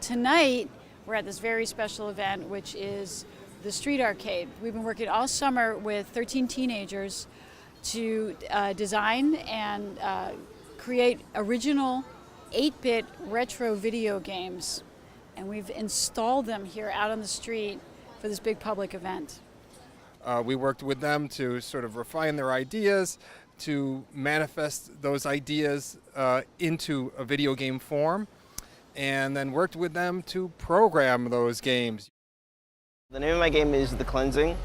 Tonight, we're at this very special event, which is the Street Arcade. We've been working all summer with 13 teenagers to design and create original 8-bit retro video games. And we've installed them here out on the street for this big public event. We worked with them to sort of refine their ideas, to manifest those ideas into a video game form, and then worked with them to program those games. The name of my game is The Cleansing,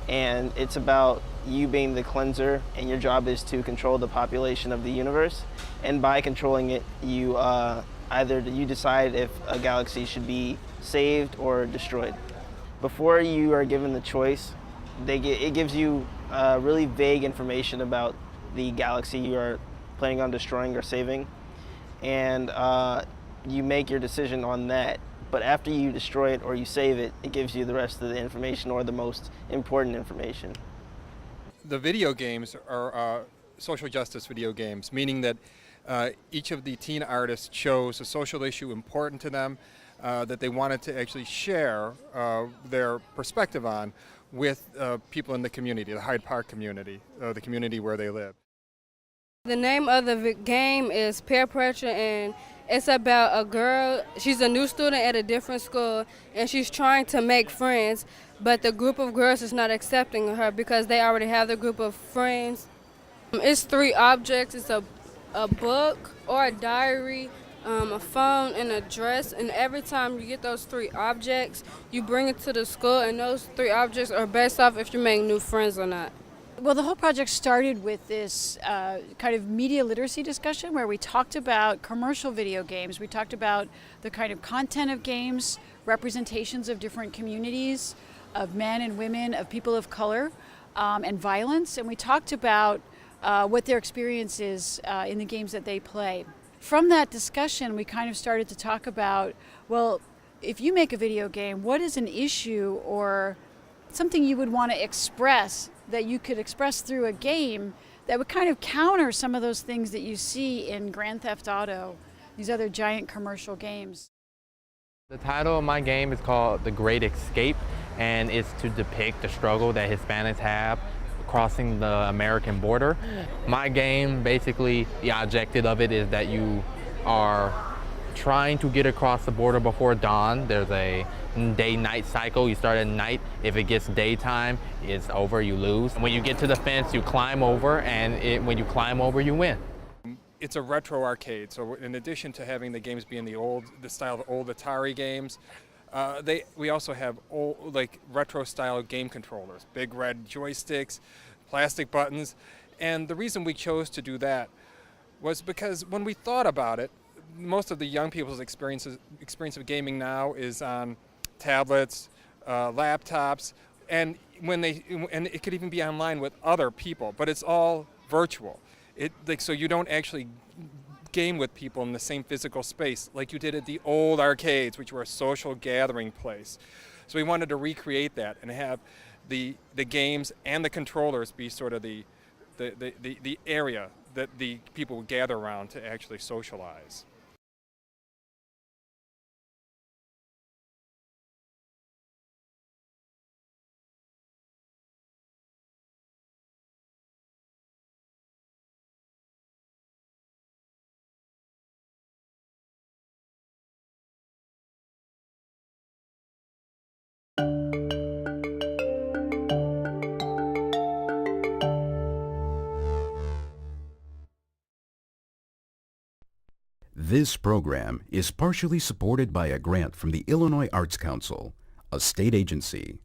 and it's about you being the cleanser, and your job is to control the population of the universe. And by controlling it, you either you decide if a galaxy should be saved or destroyed. Before you are given the choice, it gives you really vague information about the galaxy you are planning on destroying or saving, and you make your decision on that. But after you destroy it or you save it, it gives you the rest of the information, or the most important information. The video games are social justice video games, meaning that each of the teen artists chose a social issue important to them that they wanted to actually share their perspective on with people in the community, the Hyde Park community, the community where they live. The name of the game is Peer Pressure, and it's about a girl. She's a new student at a different school, and she's trying to make friends, but the group of girls is not accepting her because they already have their group of friends. It's 3 objects. It's a book or a diary, a phone, and a dress, and every time you get those 3 objects, you bring it to the school, and those 3 objects are based off if you make new friends or not. Well, the whole project started with this kind of media literacy discussion where we talked about commercial video games. We talked about the kind of content of games, representations of different communities, of men and women, of people of color, and violence. And we talked about what their experience is in the games that they play. From that discussion, we kind of started to talk about, well, if you make a video game, what is an issue or something you would want to express that you could express through a game that would kind of counter some of those things that you see in Grand Theft Auto, these other giant commercial games. The title of my game is called The Great Escape, and it's to depict the struggle that Hispanics have crossing the American border. My game, basically, the objective of it is that you are trying to get across the border before dawn. There's a day-night cycle. You start at night. If it gets daytime, it's over, you lose. When you get to the fence, you climb over, and when you climb over, you win. It's a retro arcade, so in addition to having the games be in the style of old Atari games, we also have old, like retro-style game controllers, big red joysticks, plastic buttons, and the reason we chose to do that was because when we thought about it, most of the young people's experience of gaming now is on tablets, laptops, and it could even be online with other people, but it's all virtual. So you don't actually game with people in the same physical space like you did at the old arcades, which were a social gathering place. So we wanted to recreate that and have the games and the controllers be sort of the area that the people would gather around to actually socialize. This program is partially supported by a grant from the Illinois Arts Council, a state agency.